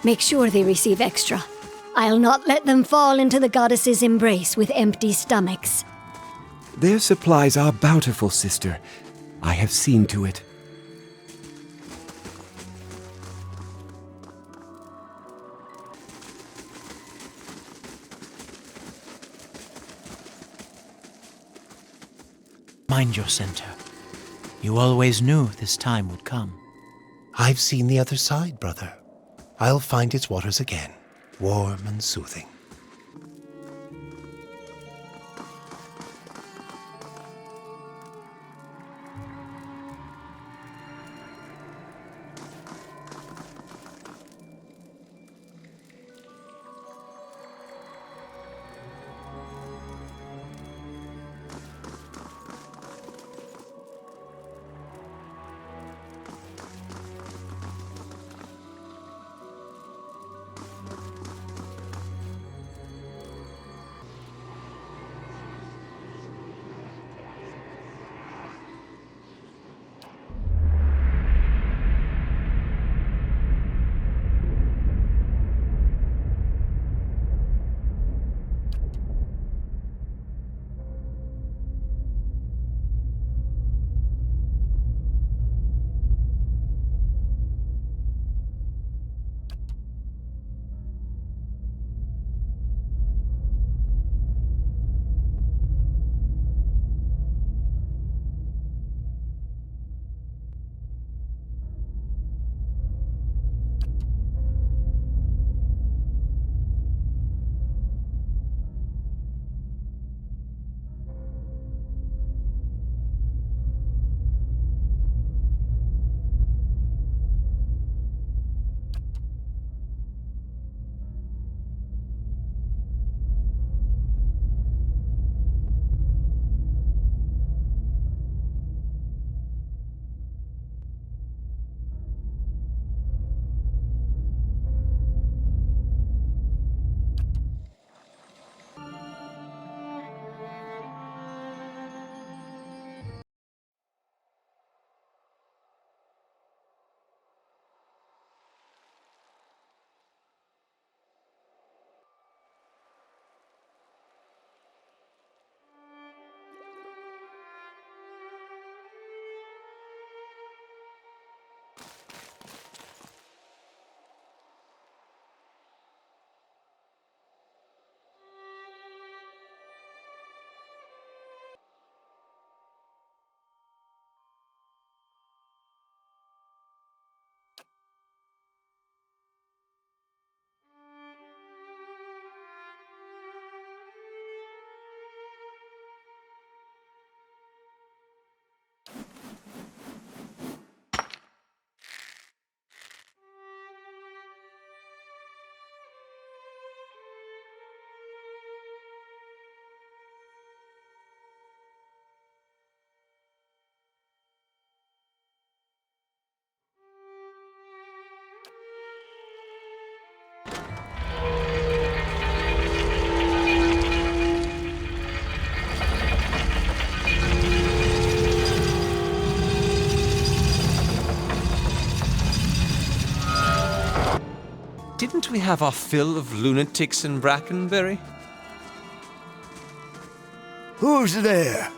Make sure they receive extra. I'll not let them fall into the goddess's embrace with empty stomachs. Their supplies are bountiful, sister. I have seen to it. Mind your center. You always knew this time would come. I've seen the other side, brother. I'll find its waters again, warm and soothing. Didn't we have our fill of lunatics in Brackenbury? Who's there?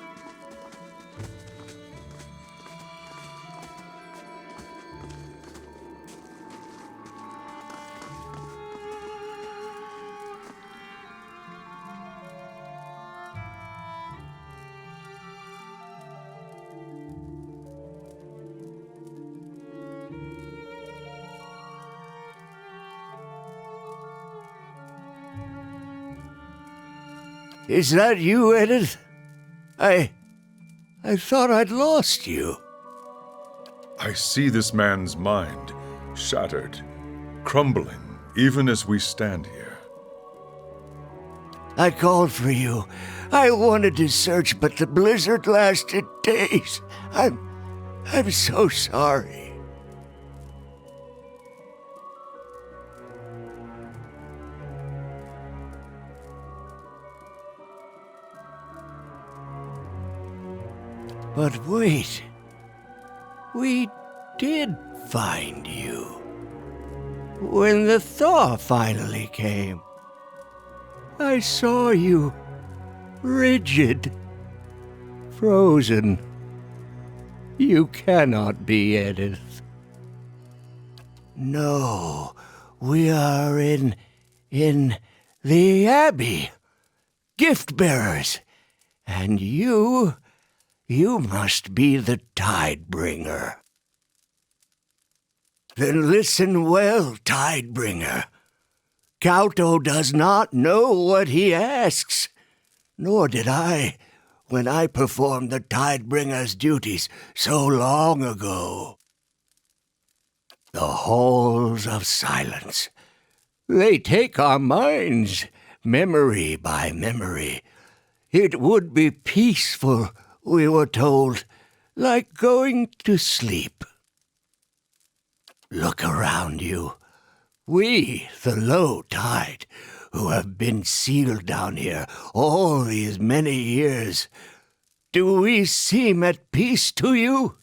Is that you, Edith? I thought I'd lost you. I see this man's mind, shattered, crumbling, even as we stand here. I called for you. I wanted to search, but the blizzard lasted days. I'm so sorry. But wait, we did find you. When the thaw finally came, I saw you rigid, frozen. You cannot be Edith. No, we are in the Abbey, gift-bearers, and you must be the Tidebringer. Then listen well, Tidebringer. Kauto does not know what he asks, nor did I when I performed the Tidebringer's duties so long ago. The halls of silence, they take our minds, memory by memory. It would be peaceful, we were told, like going to sleep. Look around you. We, the low tide, who have been sealed down here all these many years, do we seem at peace to you?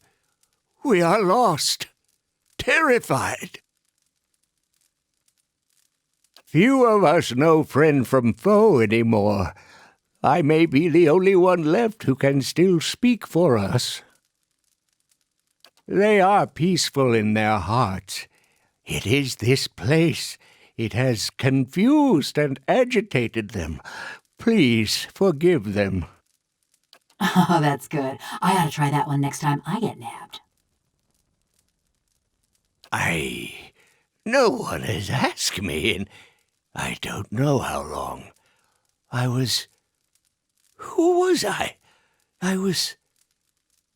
We are lost, terrified. Few of us know friend from foe anymore. I may be the only one left who can still speak for us. They are peaceful in their hearts. It is this place. It has confused and agitated them. Please forgive them. Oh, that's good. I ought to try that one next time I get nabbed. No one has asked me in I don't know how long. Who was I? I was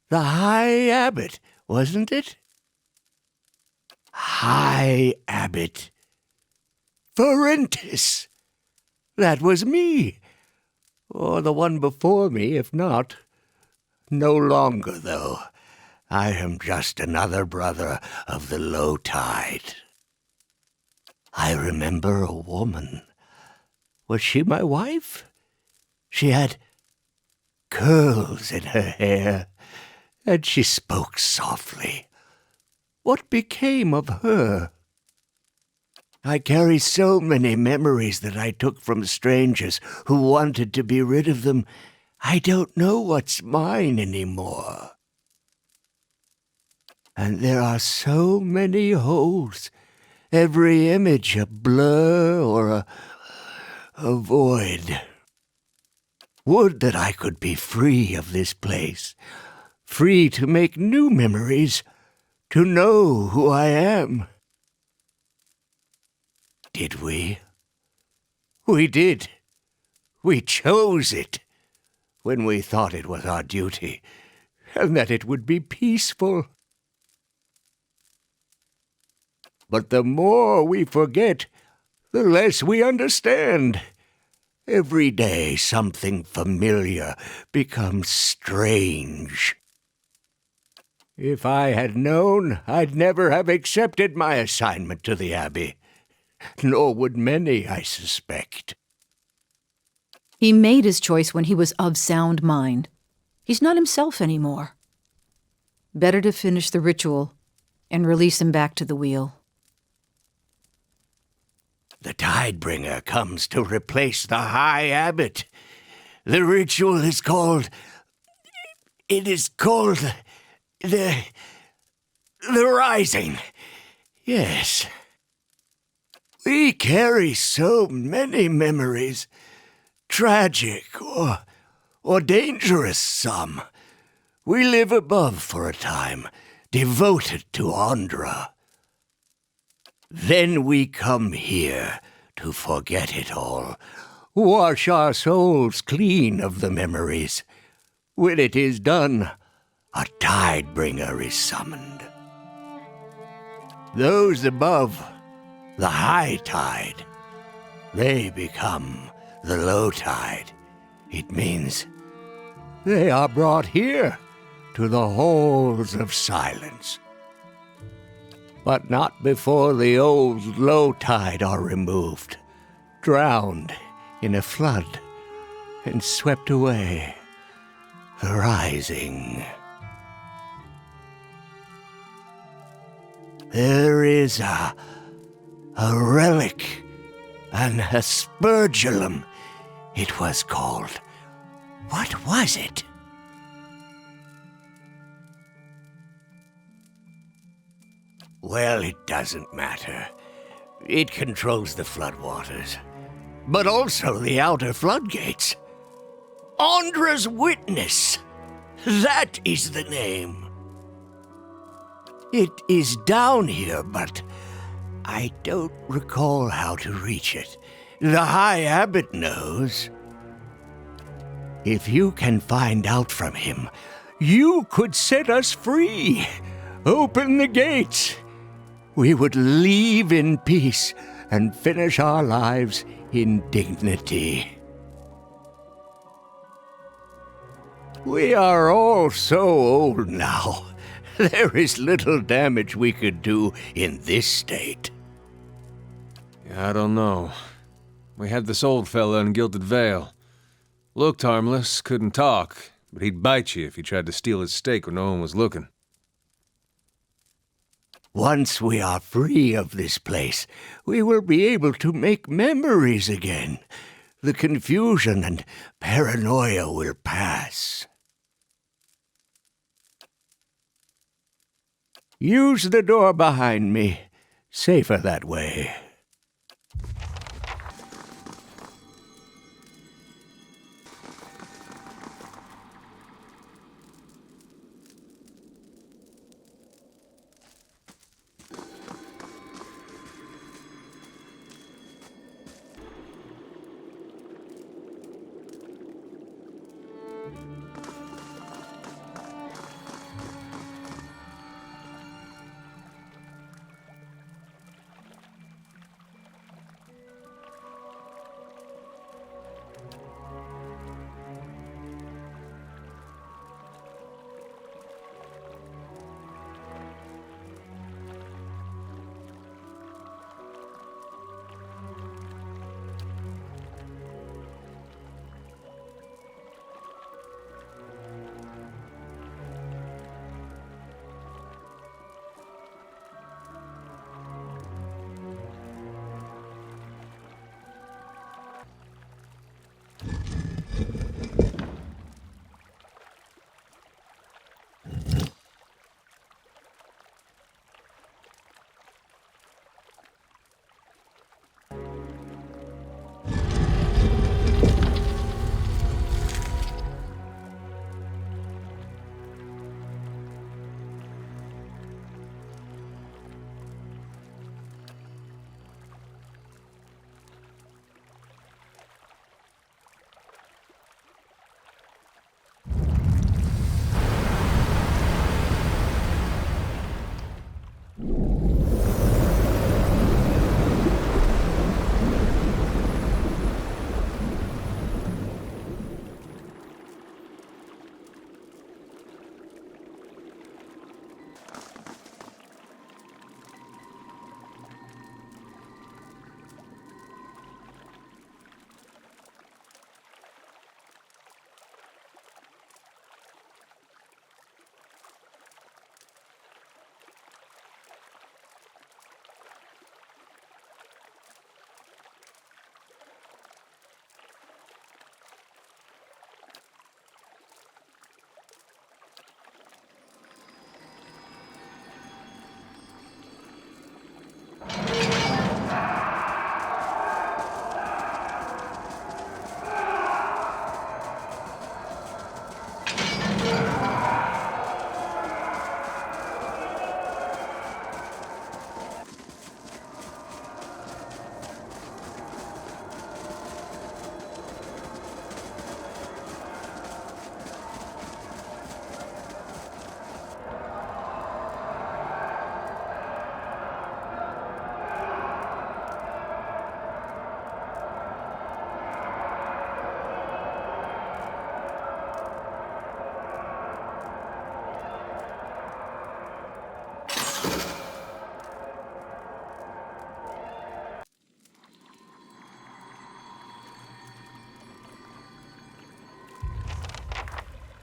the High Abbot, wasn't it? High Abbot. Ferentis. That was me. Or the one before me, if not. No longer, though. I am just another brother of the low tide. I remember a woman. Was she my wife? She had curls in her hair, and she spoke softly. What became of her? I carry so many memories that I took from strangers who wanted to be rid of them. I don't know what's mine anymore. And there are so many holes, every image a blur or a void. Would that I could be free of this place, free to make new memories, to know who I am. Did we? We did. We chose it when we thought it was our duty, and that it would be peaceful. But the more we forget, the less we understand. Every day something familiar becomes strange. If I had known, I'd never have accepted my assignment to the Abbey. Nor would many, I suspect. He made his choice when he was of sound mind. He's not himself anymore. Better to finish the ritual and release him back to the wheel. The Tidebringer comes to replace the High Abbot. The ritual is called... It is called... The Rising. Yes. We carry so many memories. Tragic or dangerous some. We live above for a time, devoted to Andra. Then we come here to forget it all, wash our souls clean of the memories. When it is done, a Tidebringer is summoned. Those above, the high tide, they become the low tide. It means they are brought here to the halls of silence. But not before the old low tide are removed, drowned in a flood, and swept away. The rising. There is a A relic. An aspergillum, it was called. What was it? Well, it doesn't matter. It controls the floodwaters, but also the outer floodgates. Andra's Witness! That is the name. It is down here, but I don't recall how to reach it. The High Abbot knows. If you can find out from him, you could set us free. Open the gates. We would leave in peace and finish our lives in dignity. We are all so old now. There is little damage we could do in this state. I don't know. We had this old fella in Gilded Veil. Looked harmless, couldn't talk, but he'd bite you if you tried to steal his steak when no one was looking. Once we are free of this place, we will be able to make memories again. The confusion and paranoia will pass. Use the door behind me. Safer that way.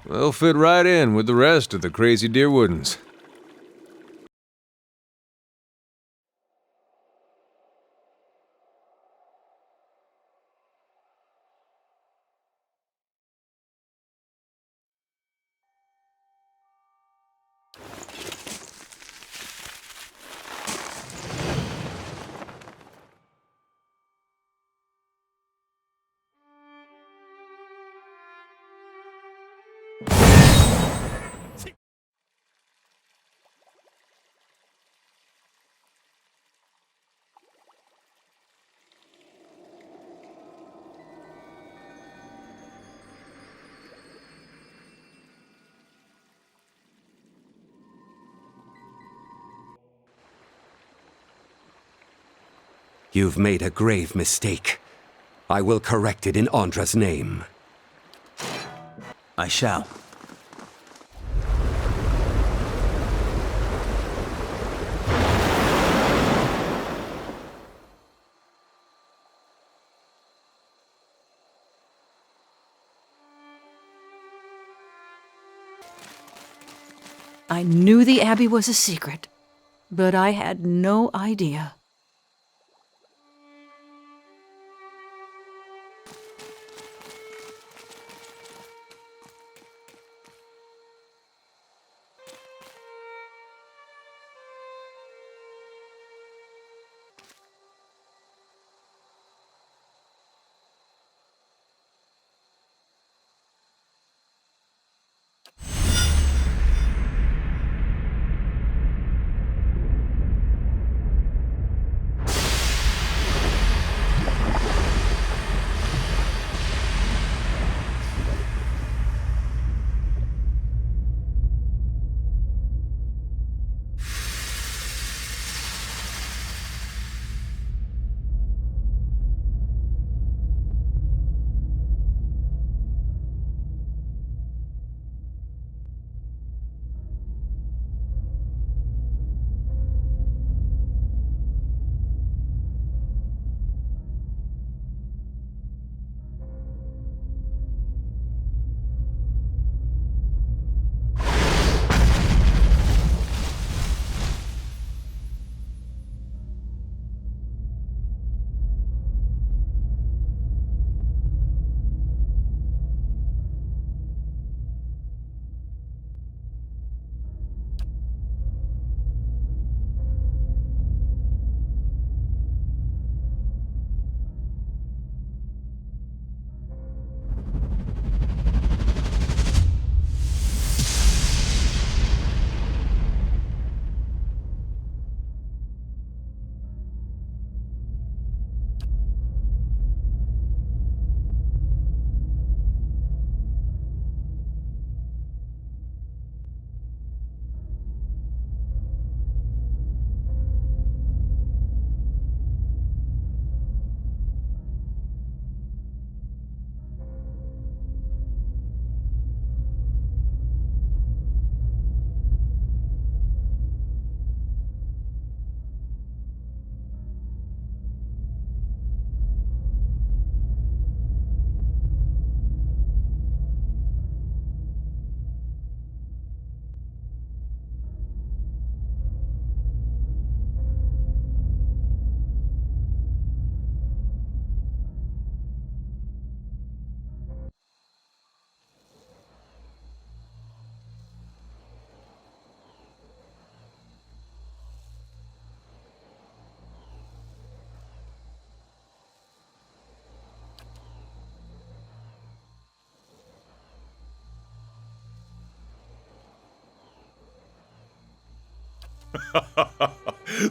They'll fit right in with the rest of the crazy Deerwoodens. You've made a grave mistake. I will correct it in Andra's name. I shall. I knew the Abbey was a secret, but I had no idea.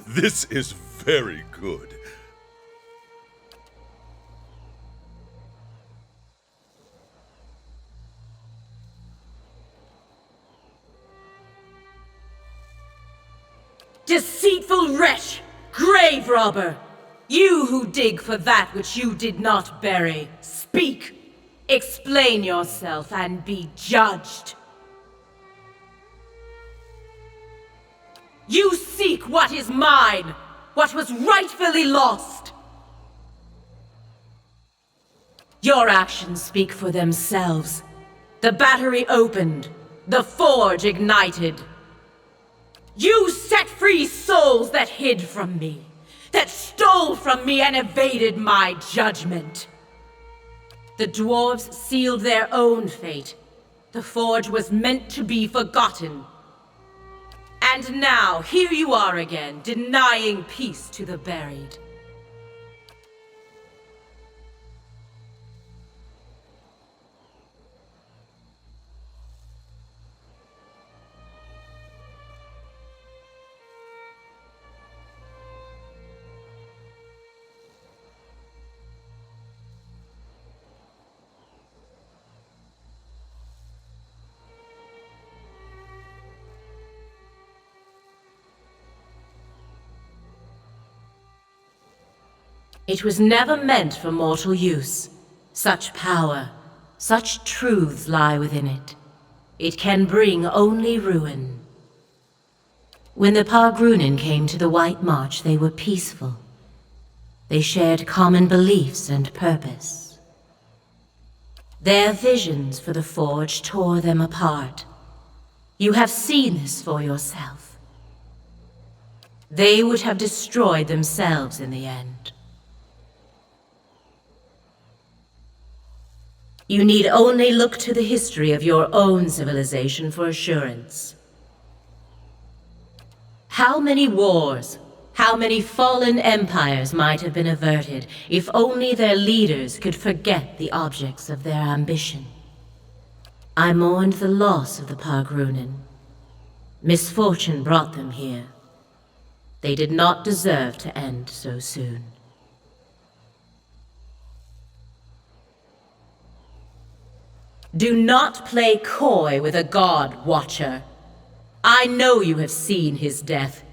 This is very good. Deceitful wretch! Grave robber! You who dig for that which you did not bury, speak! Explain yourself and be judged. You seek what is mine, what was rightfully lost. Your actions speak for themselves. The battery opened, the forge ignited. You set free souls that hid from me, that stole from me and evaded my judgment. The dwarves sealed their own fate. The forge was meant to be forgotten. And now, here you are again, denying peace to the buried. It was never meant for mortal use. Such power, such truths lie within it. It can bring only ruin. When the Pargrunin came to the White March, they were peaceful. They shared common beliefs and purpose. Their visions for the Forge tore them apart. You have seen this for yourself. They would have destroyed themselves in the end. You need only look to the history of your own civilization for assurance. How many wars, how many fallen empires might have been averted if only their leaders could forget the objects of their ambition? I mourned the loss of the Pargrunin. Misfortune brought them here. They did not deserve to end so soon. Do not play coy with a god, Watcher. I know you have seen his death.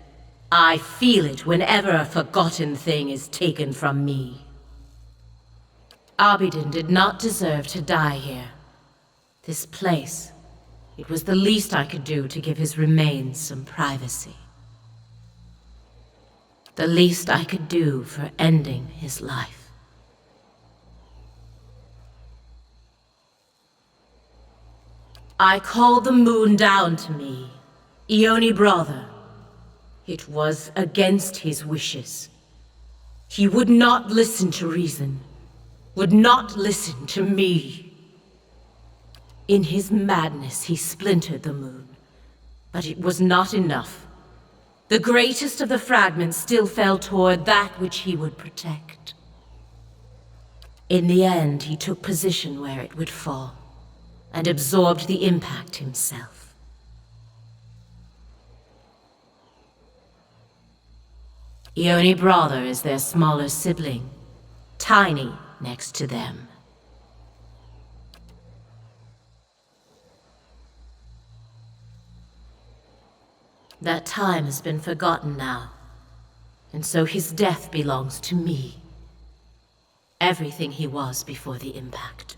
I feel it whenever a forgotten thing is taken from me. Abidin did not deserve to die here. This place, it was the least I could do to give his remains some privacy. The least I could do for ending his life. I called the moon down to me, Ioni brother. It was against his wishes. He would not listen to reason, would not listen to me. In his madness he splintered the moon, but it was not enough. The greatest of the fragments still fell toward that which he would protect. In the end, he took position where it would fall, and absorbed the impact himself. Ioni brother is their smaller sibling, tiny next to them. That time has been forgotten now, and so his death belongs to me. Everything he was before the impact.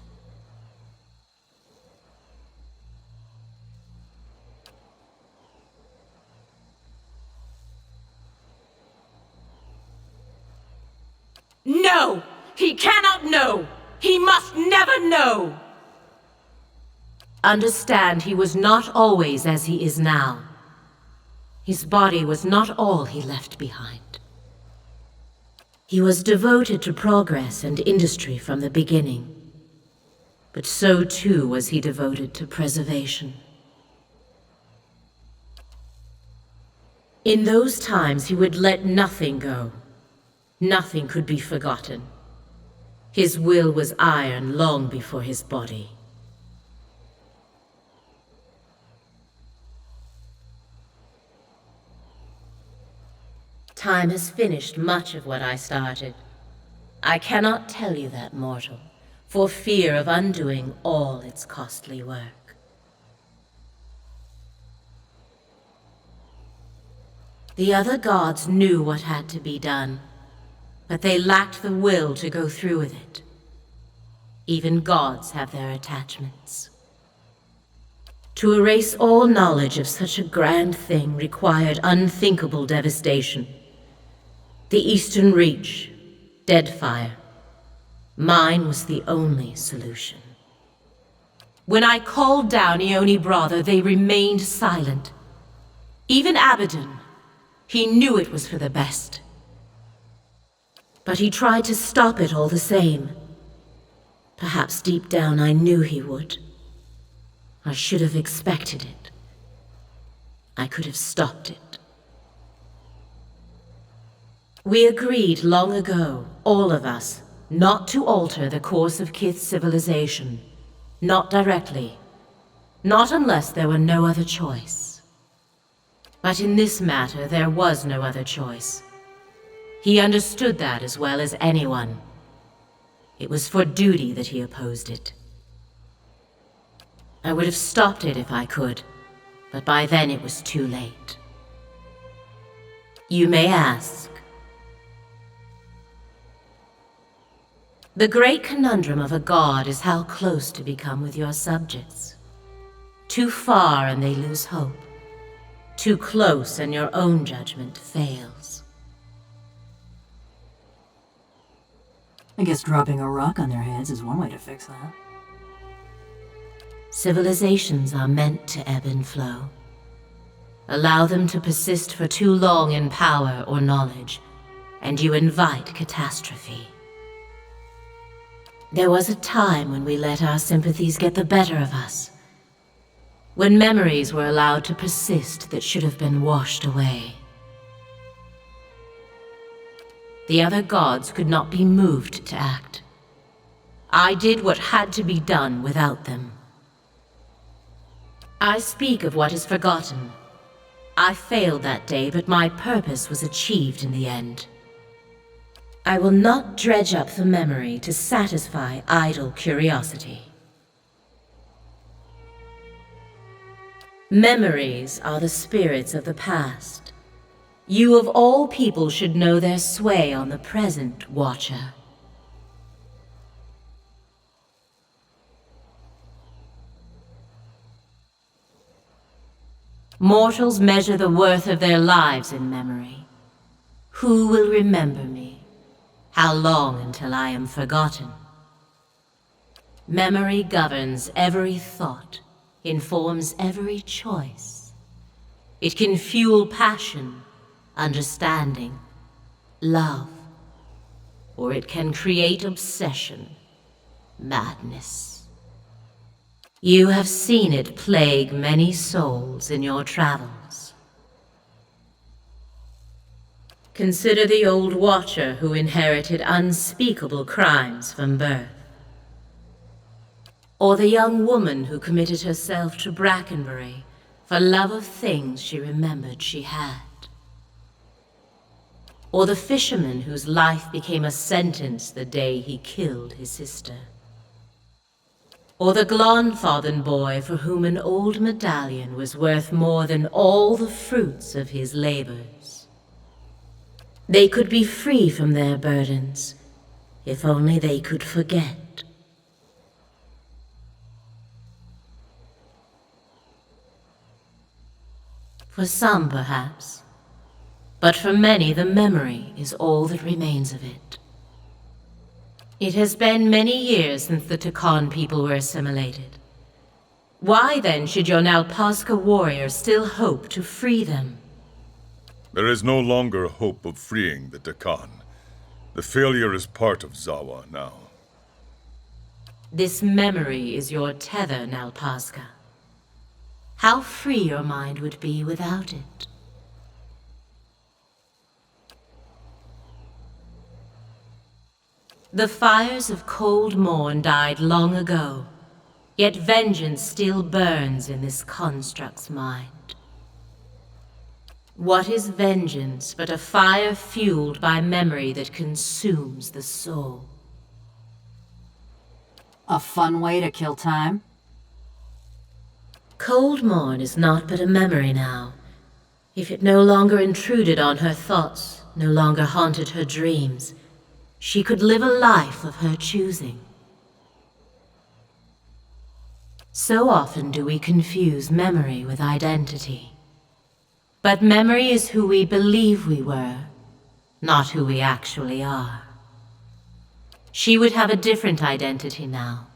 No! He cannot know! He must never know! Understand, he was not always as he is now. His body was not all he left behind. He was devoted to progress and industry from the beginning, but so too was he devoted to preservation. In those times he would let nothing go. Nothing could be forgotten. His will was iron long before his body. Time has finished much of what I started. I cannot tell you that, mortal, for fear of undoing all its costly work. The other gods knew what had to be done, but they lacked the will to go through with it. Even gods have their attachments. To erase all knowledge of such a grand thing required unthinkable devastation. The Eastern Reach, Deadfire. Mine was the only solution. When I called down Ioni brother, they remained silent. Even Abaddon, he knew it was for the best. But he tried to stop it all the same. Perhaps deep down I knew he would. I should have expected it. I could have stopped it. We agreed long ago, all of us, not to alter the course of Kith's civilization. Not directly. Not unless there were no other choice. But in this matter, there was no other choice. He understood that as well as anyone. It was for duty that he opposed it. I would have stopped it if I could, but by then it was too late. You may ask, The great conundrum of a god is how close to become with your subjects. Too far and they lose hope. Too close and your own judgment fails. I guess dropping a rock on their heads is one way to fix that. Civilizations are meant to ebb and flow. Allow them to persist for too long in power or knowledge, and you invite catastrophe. There was a time when we let our sympathies get the better of us, when memories were allowed to persist that should have been washed away. The other gods could not be moved to act. I did what had to be done without them. I speak of what is forgotten. I failed that day, but my purpose was achieved in the end. I will not dredge up the memory to satisfy idle curiosity. Memories are the spirits of the past. You of all people should know their sway on the present, Watcher. Mortals measure the worth of their lives in memory. Who will remember me? How long until I am forgotten? Memory governs every thought, informs every choice. It can fuel passion, understanding, love, or it can create obsession, madness. You have seen it plague many souls in your travels. Consider the old Watcher who inherited unspeakable crimes from birth. Or the young woman who committed herself to Brackenbury for love of things she remembered she had. Or the fisherman whose life became a sentence the day he killed his sister. Or the Glonfathen boy for whom an old medallion was worth more than all the fruits of his labors. They could be free from their burdens, if only they could forget. For some, perhaps, but for many the memory is all that remains of it. It has been many years since the Takan people were assimilated. Why then should your Nalpazka warriors still hope to free them? There is no longer hope of freeing the Takan. The failure is part of Zawa now. This memory is your tether, Nalpazka. How free your mind would be without it. The fires of cold morn died long ago, yet vengeance still burns in this construct's mind. What is vengeance but a fire fueled by memory that consumes the soul? A fun way to kill time? Cold morn is not but a memory now. If it no longer intruded on her thoughts, no longer haunted her dreams, she could live a life of her choosing. So often do we confuse memory with identity. But memory is who we believe we were, not who we actually are. She would have a different identity now,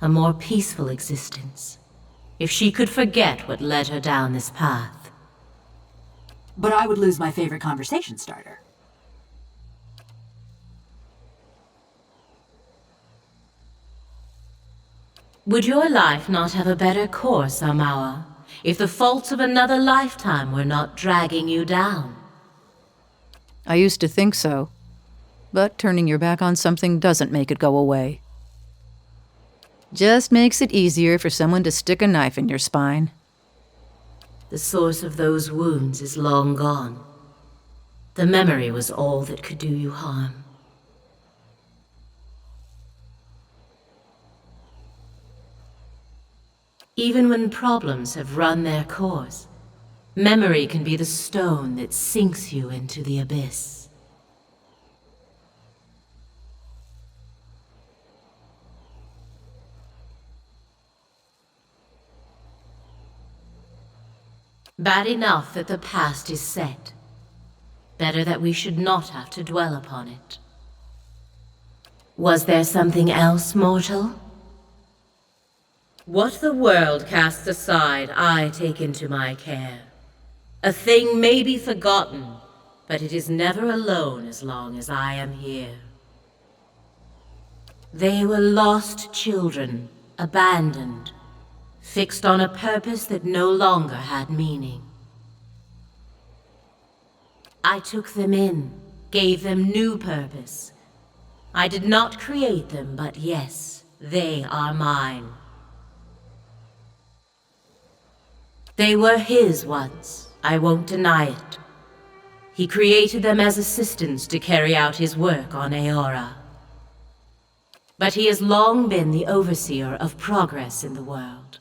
a more peaceful existence, if she could forget what led her down this path. But I would lose my favorite conversation starter. Would your life not have a better course, Amawa, if the faults of another lifetime were not dragging you down? I used to think so, but turning your back on something doesn't make it go away. Just makes it easier for someone to stick a knife in your spine. The source of those wounds is long gone. The memory was all that could do you harm. Even when problems have run their course, memory can be the stone that sinks you into the abyss. Bad enough that the past is set. Better that we should not have to dwell upon it. Was there something else, mortal? What the world casts aside, I take into my care. A thing may be forgotten, but it is never alone as long as I am here. They were lost children, abandoned, fixed on a purpose that no longer had meaning. I took them in, gave them new purpose. I did not create them, but yes, they are mine. They were his once, I won't deny it. He created them as assistants to carry out his work on Eora. But he has long been the overseer of progress in the world.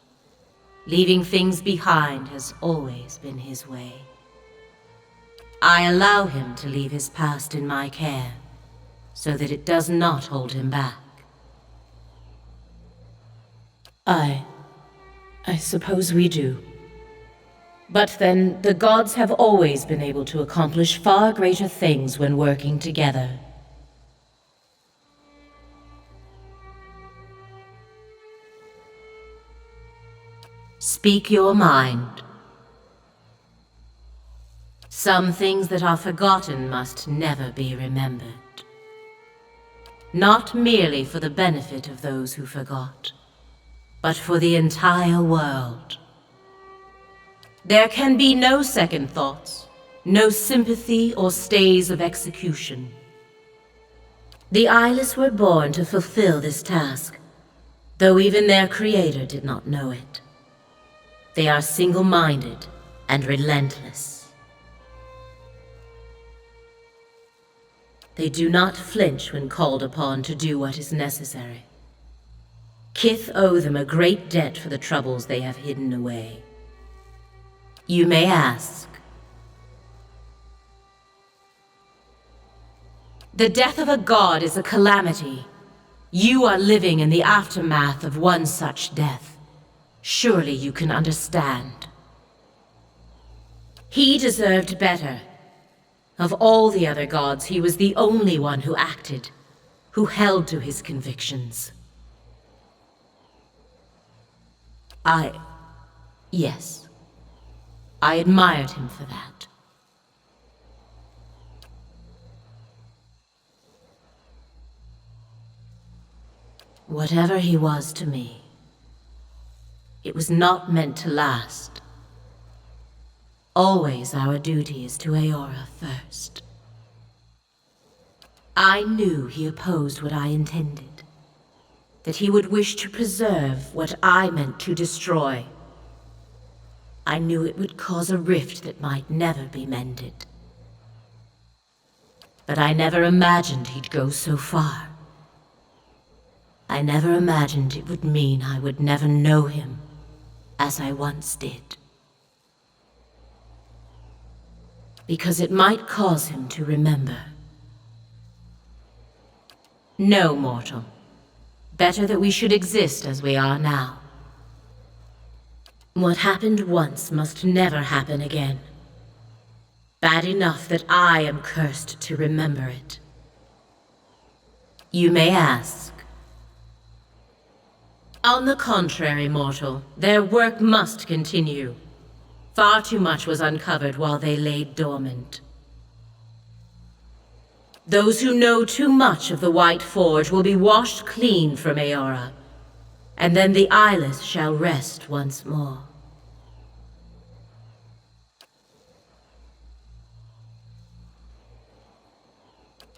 Leaving things behind has always been his way. I allow him to leave his past in my care, so that it does not hold him back. I suppose we do. But then, the gods have always been able to accomplish far greater things when working together. Speak your mind. Some things that are forgotten must never be remembered. Not merely for the benefit of those who forgot, but for the entire world. There can be no second thoughts, no sympathy or stays of execution. The eyeless were born to fulfill this task, though even their creator did not know it. They are single-minded and relentless. They do not flinch when called upon to do what is necessary. Kith owe them a great debt for the troubles they have hidden away. You may ask. The death of a god is a calamity. You are living in the aftermath of one such death. Surely you can understand. He deserved better. Of all the other gods, he was the only one who acted, who held to his convictions. Yes. I admired him for that. Whatever he was to me, it was not meant to last. Always our duty is to Eora first. I knew he opposed what I intended, that he would wish to preserve what I meant to destroy. I knew it would cause a rift that might never be mended. But I never imagined he'd go so far. I never imagined it would mean I would never know him as I once did. Because it might cause him to remember. No, mortal. Better that we should exist as we are now. What happened once must never happen again. Bad enough that I am cursed to remember it. You may ask. On the contrary, mortal, their work must continue. Far too much was uncovered while they lay dormant. Those who know too much of the White Forge will be washed clean from Eora, and then the eyeless shall rest once more.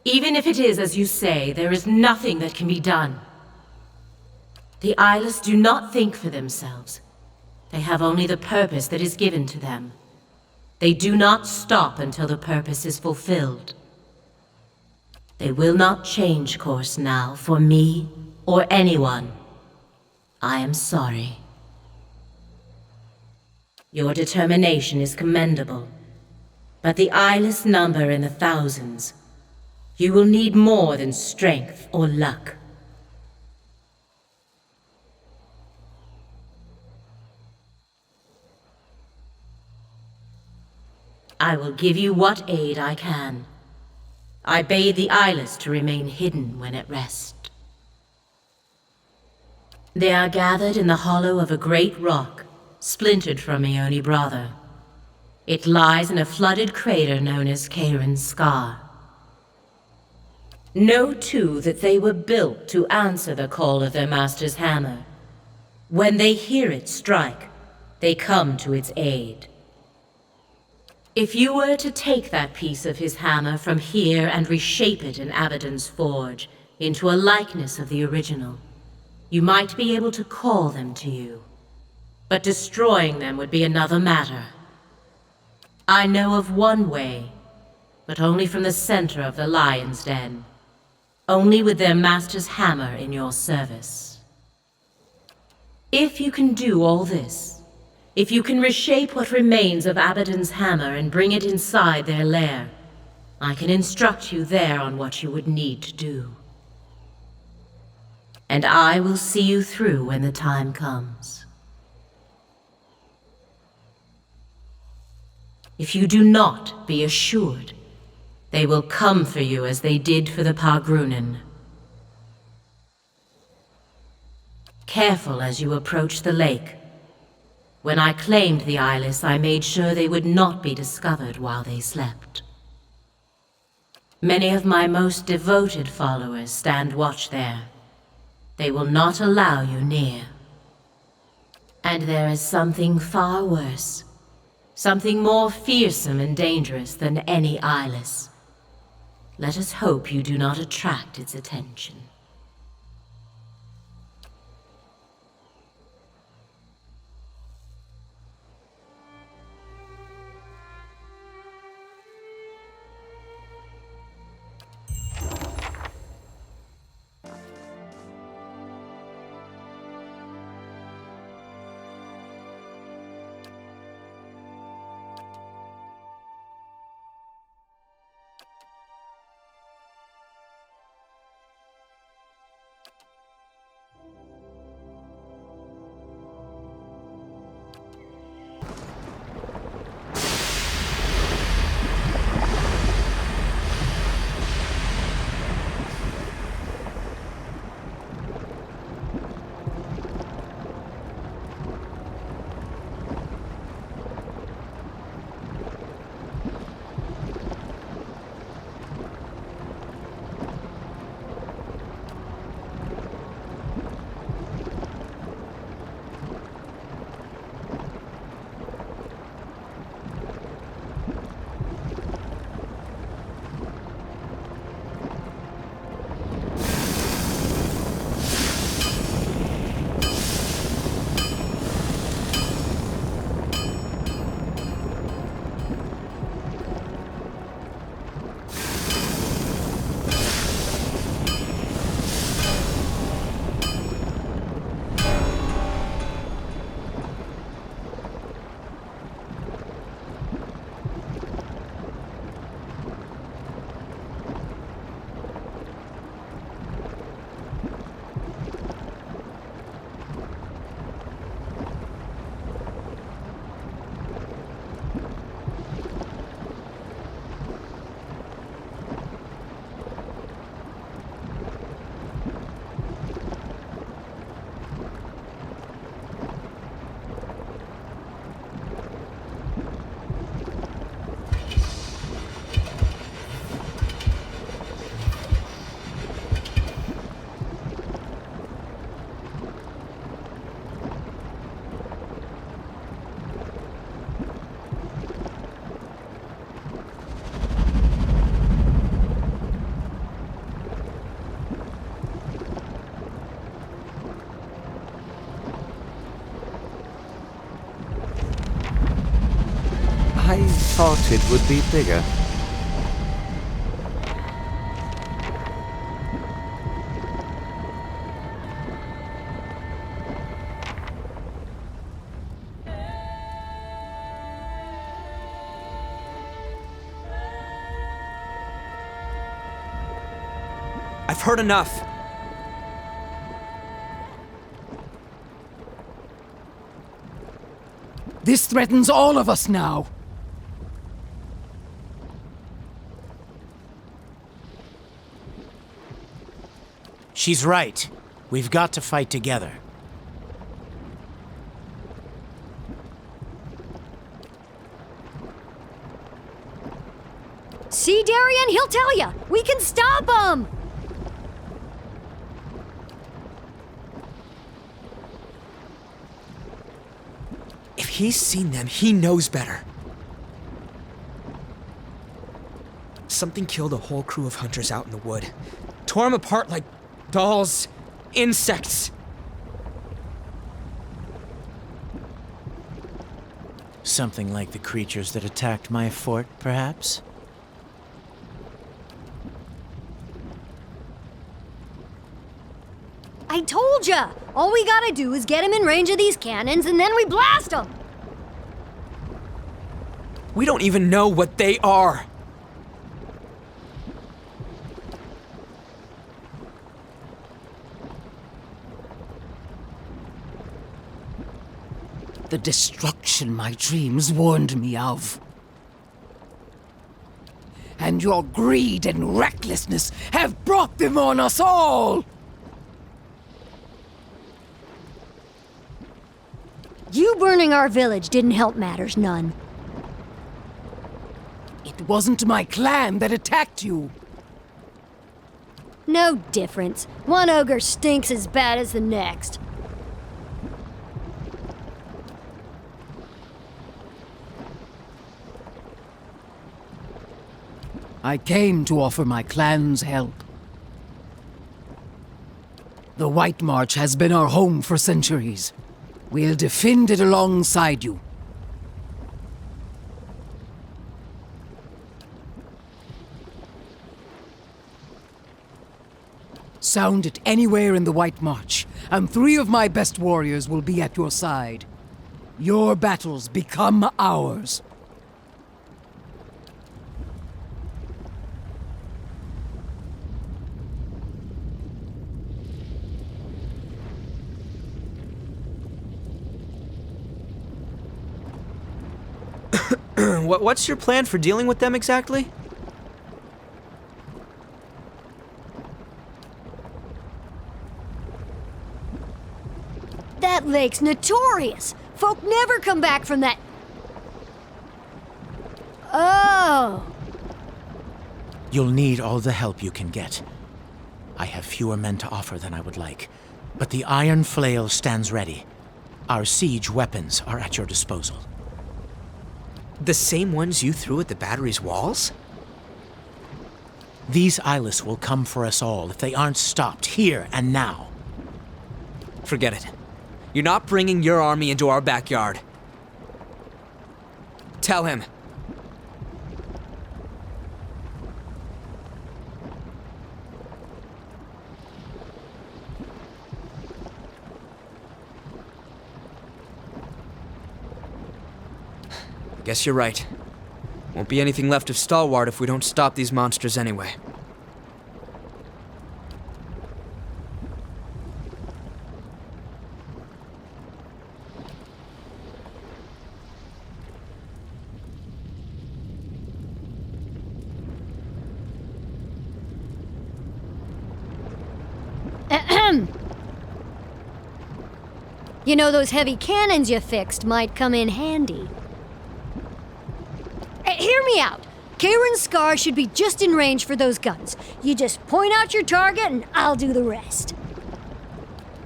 Even if it is as you say, there is nothing that can be done. The eyeless do not think for themselves. They have only the purpose that is given to them. They do not stop until the purpose is fulfilled. They will not change course now for me or anyone. I am sorry. Your determination is commendable, but the eyeless number in the thousands. You will need more than strength or luck. I will give you what aid I can. I bade the eyeless to remain hidden when at rest. They are gathered in the hollow of a great rock, splintered from my only brother. It lies in a flooded crater known as Kairon's Scar. Know, too, that they were built to answer the call of their master's hammer. When they hear it strike, they come to its aid. If you were to take that piece of his hammer from here and reshape it in Abaddon's forge into a likeness of the original, you might be able to call them to you. But destroying them would be another matter. I know of one way, but only from the center of the lion's den. Only with their master's hammer in your service. If you can do all this, if you can reshape what remains of Abaddon's hammer and bring it inside their lair, I can instruct you there on what you would need to do. And I will see you through when the time comes. If you do not, be assured, they will come for you as they did for the Pargrunen. Careful as you approach the lake. When I claimed the eyeless, I made sure they would not be discovered while they slept. Many of my most devoted followers stand watch there. They will not allow you near. And there is something far worse. Something more fearsome and dangerous than any eyeless. Let us hope you do not attract its attention. I thought it would be bigger. I've heard enough. This threatens all of us now. She's right. We've got to fight together. See, Darian? He'll tell ya. We can stop him! If he's seen them, he knows better. Something killed a whole crew of hunters out in the wood. Tore them apart like dolls, insects. Something like the creatures that attacked my fort, perhaps? I told ya! All we gotta do is get him in range of these cannons and then we blast him! We don't even know what they are. The destruction my dreams warned me of. And your greed and recklessness have brought them on us all! You burning our village didn't help matters none. It wasn't my clan that attacked you. No difference. One ogre stinks as bad as the next. I came to offer my clan's help. The White March has been our home for centuries. We'll defend it alongside you. Sound it anywhere in the White March, and 3 of my best warriors will be at your side. Your battles become ours. What's your plan for dealing with them exactly? That lake's notorious! Folk never come back from that... Oh! You'll need all the help you can get. I have fewer men to offer than I would like, but the iron flail stands ready. Our siege weapons are at your disposal. The same ones you threw at the battery's walls? These eyeless will come for us all if they aren't stopped here and now. Forget it. You're not bringing your army into our backyard. Tell him. I guess you're right. Won't be anything left of Stalwart if we don't stop these monsters anyway. You know, those heavy cannons you fixed might come in handy. Hear me out. Karen's Scar should be just in range for those guns. You just point out your target and I'll do the rest.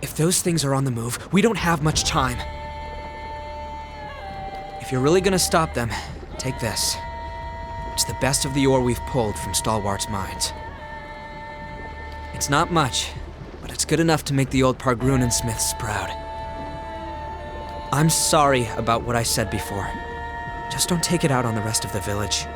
If those things are on the move, we don't have much time. If you're really gonna stop them, take this. It's the best of the ore we've pulled from Stalwart's mines. It's not much, but it's good enough to make the old Pargrunen smiths proud. I'm sorry about what I said before. Just don't take it out on the rest of the village.